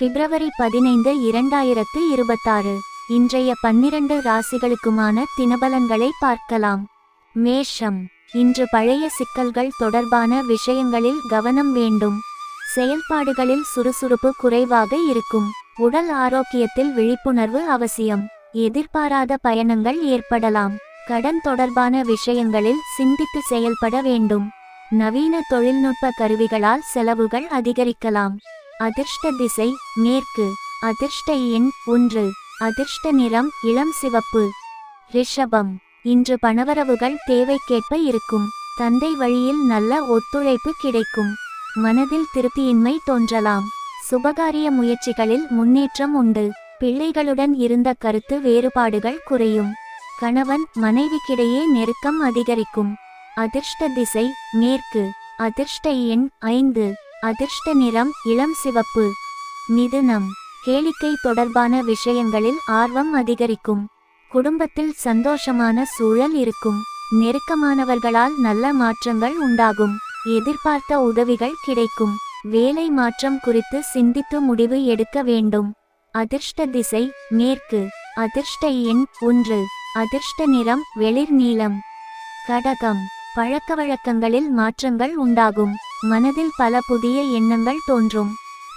பிப்ரவரி 15, 2026. இன்றைய 12 ராசிகளுக்குமான தினபலன்களை பார்க்கலாம். மேஷம். இன்று பழைய சிக்கல்கள் தொடர்பான விஷயங்களில் கவனம் வேண்டும். செயல்பாடுகளில் சுறுசுறுப்பு குறைவாக இருக்கும். உடல் ஆரோக்கியத்தில் விழிப்புணர்வு அவசியம். எதிர்பாராத பயணங்கள் ஏற்படலாம். கடன் தொடர்பான விஷயங்களில் சிந்தித்து செயல்பட வேண்டும். நவீன தொழில்நுட்ப கருவிகளால் செலவுகள் அதிகரிக்கலாம். அதிர்ஷ்ட திசை மேற்கு. அதிர்ஷ்ட எண் 1. அதிர்ஷ்ட நிறம் இளம் சிவப்பு. ரிஷபம். இன்று பணவரவுகள் தேவைக்கேற்ப இருக்கும். தந்தை வழியில் நல்ல ஒத்துழைப்பு கிடைக்கும். மனதில் திருப்தியின்மை தோன்றலாம். சுபகாரிய முயற்சிகளில் முன்னேற்றம் உண்டு. பிள்ளைகளுடன் இருந்த கருத்து வேறுபாடுகள் குறையும். கணவன் மனைவிக்கிடையே நெருக்கம் அதிகரிக்கும். அதிர்ஷ்ட திசை மேற்கு. அதிர்ஷ்ட எண் 5. அதிர்ஷ்ட நிறம் இளம் சிவப்பு. மிதுனம். கேளிக்கை தொடர்பான விஷயங்களில் ஆர்வம் அதிகரிக்கும். குடும்பத்தில் சந்தோஷமான சூழல் இருக்கும். நெருக்கமானவர்களால் நல்ல மாற்றங்கள் உண்டாகும். எதிர்பார்த்த உதவிகள் கிடைக்கும். வேலை மாற்றம் குறித்து சிந்தித்து முடிவு எடுக்க வேண்டும். அதிர்ஷ்ட திசை மேற்கு. அதிர்ஷ்ட எண் 1. அதிர்ஷ்ட நிறம் வெளிர் நீலம். கடகம். பழக்கவழக்கங்களில் மாற்றங்கள் உண்டாகும். மனதில் பல புதிய எண்ணங்கள் தோன்றும்.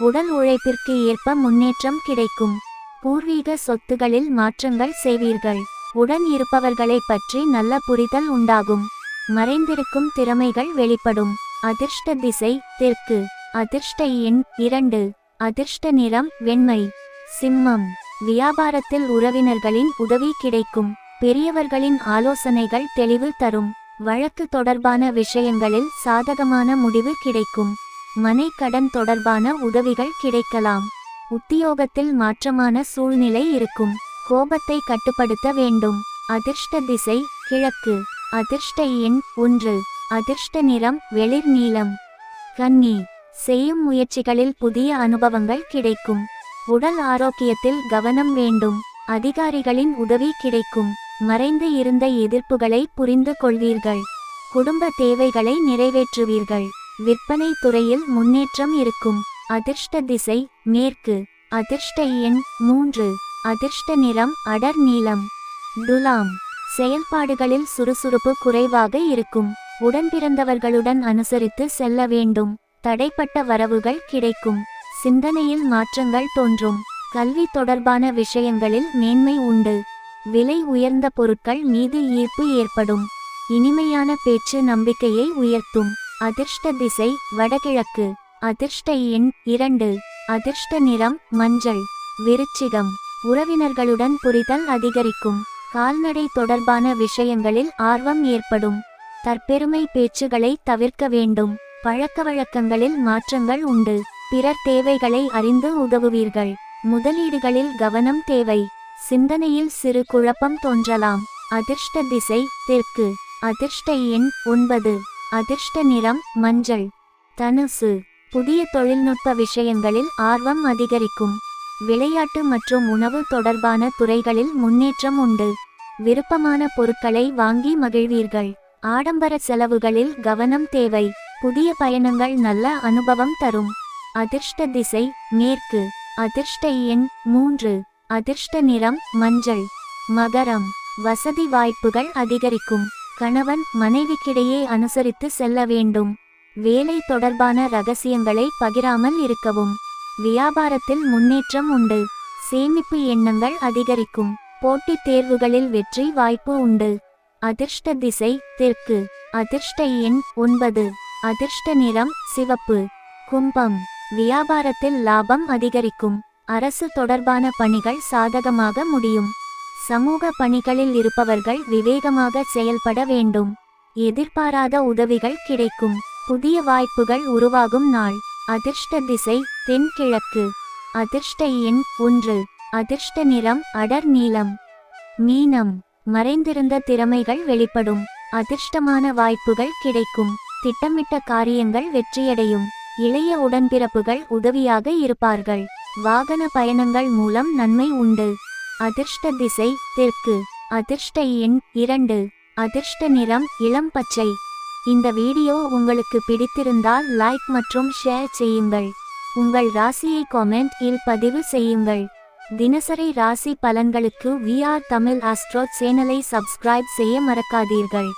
உடல் உழைப்பிற்கு ஏற்ப முன்னேற்றம் கிடைக்கும். பூர்வீக சொத்துகளில் மாற்றங்கள் செய்வீர்கள். உடன் இருப்பவர்களை பற்றி நல்ல புரிதல் உண்டாகும். மறைந்திருக்கும் திறமைகள் வெளிப்படும். அதிர்ஷ்ட திசை தெற்கு. அதிர்ஷ்ட எண் 2. அதிர்ஷ்ட நிறம் வெண்மை. சிம்மம். வியாபாரத்தில் உறவினர்களின் உதவி கிடைக்கும். பெரியவர்களின் ஆலோசனைகள் தெளிவு தரும். வழக்கு தொடர்பான விஷயங்களில் சாதகமான முடிவு கிடைக்கும். மனை கடன் தொடர்பான உதவிகள் கிடைக்கலாம். உத்தியோகத்தில் மாற்றமான சூழ்நிலை இருக்கும். கோபத்தை கட்டுப்படுத்த வேண்டும். அதிர்ஷ்ட திசை கிழக்கு. அதிர்ஷ்ட எண் 1. அதிர்ஷ்ட நிறம் வெளிர் நீலம். கன்னி. செய்யும் முயற்சிகளில் புதிய அனுபவங்கள் கிடைக்கும். உடல் ஆரோக்கியத்தில் கவனம் வேண்டும். அதிகாரிகளின் உதவி கிடைக்கும். மறைந்து இருந்த எதிர்ப்புகளை புரிந்து கொள்வீர்கள். குடும்ப தேவைகளை நிறைவேற்றுவீர்கள். விற்பனை துறையில் முன்னேற்றம் இருக்கும். அதிர்ஷ்ட திசை மேற்கு. அதிர்ஷ்ட எண் 3. அதிர்ஷ்ட நிறம் அடர் நீலம். துலாம். செயல்பாடுகளில் சுறுசுறுப்பு குறைவாக இருக்கும். உடன்பிறந்தவர்களுடன் அனுசரித்து செல்ல வேண்டும். தடைப்பட்ட வரவுகள் கிடைக்கும். சிந்தனையில் மாற்றங்கள் தோன்றும். கல்வி தொடர்பான விஷயங்களில் மேன்மை உண்டு. விலை உயர்ந்த பொருட்கள் மீது ஈர்ப்பு ஏற்படும். இனிமையான பேச்சு நம்பிக்கையை உயர்த்தும். அதிர்ஷ்ட திசை வடகிழக்கு. அதிர்ஷ்ட எண் 2. அதிர்ஷ்ட நிறம் மஞ்சள். விருச்சிகம். உறவினர்களுடன் புரிதல் அதிகரிக்கும். கால்நடை தொடர்பான விஷயங்களில் ஆர்வம் ஏற்படும். தற்பெருமை பேச்சுகளை தவிர்க்க வேண்டும். பழக்கவழக்கங்களில் மாற்றங்கள் உண்டு. பிறர் தேவைகளை அறிந்து உதவுவீர்கள். முதலீடுகளில் கவனம் தேவை. சிந்தனையில் சிறு குழப்பம் தோன்றலாம். அதிர்ஷ்ட திசை தெற்கு. அதிர்ஷ்ட எண் 9. அதிர்ஷ்ட நிறம் மஞ்சள். தனுசு. புதிய தொழில்நுட்ப விஷயங்களில் ஆர்வம் அதிகரிக்கும். விளையாட்டு மற்றும் உணவு தொடர்பான துறைகளில் முன்னேற்றம் உண்டு. விருப்பமான பொருட்களை வாங்கி மகிழ்வீர்கள். ஆடம்பர செலவுகளில் கவனம் தேவை. புதிய பயணங்கள் நல்ல அனுபவம் தரும். அதிர்ஷ்ட திசை மேற்கு. அதிர்ஷ்ட எண் 3. அதிர்ஷ்ட நிறம் மஞ்சள். மகரம். வசதி வாய்ப்புகள் அதிகரிக்கும். கணவன் மனைவிக்கிடையே அனுசரித்து செல்ல வேண்டும். வேலை தொடர்பான ரகசியங்களை பகிராமல் இருக்கவும். வியாபாரத்தில் முன்னேற்றம் உண்டு. சேமிப்பு எண்ணங்கள் அதிகரிக்கும். போட்டித் தேர்வுகளில் வெற்றி வாய்ப்பு உண்டு. அதிர்ஷ்ட திசை தெற்கு. அதிர்ஷ்ட எண் 9. அதிர்ஷ்ட நிறம் சிவப்பு. கும்பம். வியாபாரத்தில் லாபம் அதிகரிக்கும். அரசு தொடர்பான பணிகள் சாதகமாக முடியும். சமூக பணிகளில் இருப்பவர்கள் விவேகமாக செயல்பட வேண்டும். எதிர்பாராத உதவிகள் கிடைக்கும். புதிய வாய்ப்புகள் உருவாகும் நாள். அதிர்ஷ்ட திசை தென்கிழக்கு. அதிர்ஷ்ட எண் 1. அதிர்ஷ்ட நிறம் அடர் நீலம். மீனம். மறைந்திருந்த திறமைகள் வெளிப்படும். அதிர்ஷ்டமான வாய்ப்புகள் கிடைக்கும். திட்டமிட்ட காரியங்கள் வெற்றியடையும். இளைய உடன்பிறப்புகள் உதவியாக இருப்பார்கள். வாகன பயணங்கள் மூலம் நன்மை உண்டு. அதிர்ஷ்ட திசை தெற்கு. அதிர்ஷ்ட எண் 2. அதிர்ஷ்ட நிறம் இளம் பச்சை. இந்த வீடியோ உங்களுக்கு பிடித்திருந்தால் லைக் மற்றும் ஷேர் செய்யுங்கள். உங்கள் ராசியை காமெண்ட் இல் பதிவு செய்யுங்கள். தினசரி ராசி பலன்களுக்கு VR தமிழ் ஆஸ்ட்ரோ சேனலை சப்ஸ்கிரைப் செய்ய மறக்காதீர்கள்.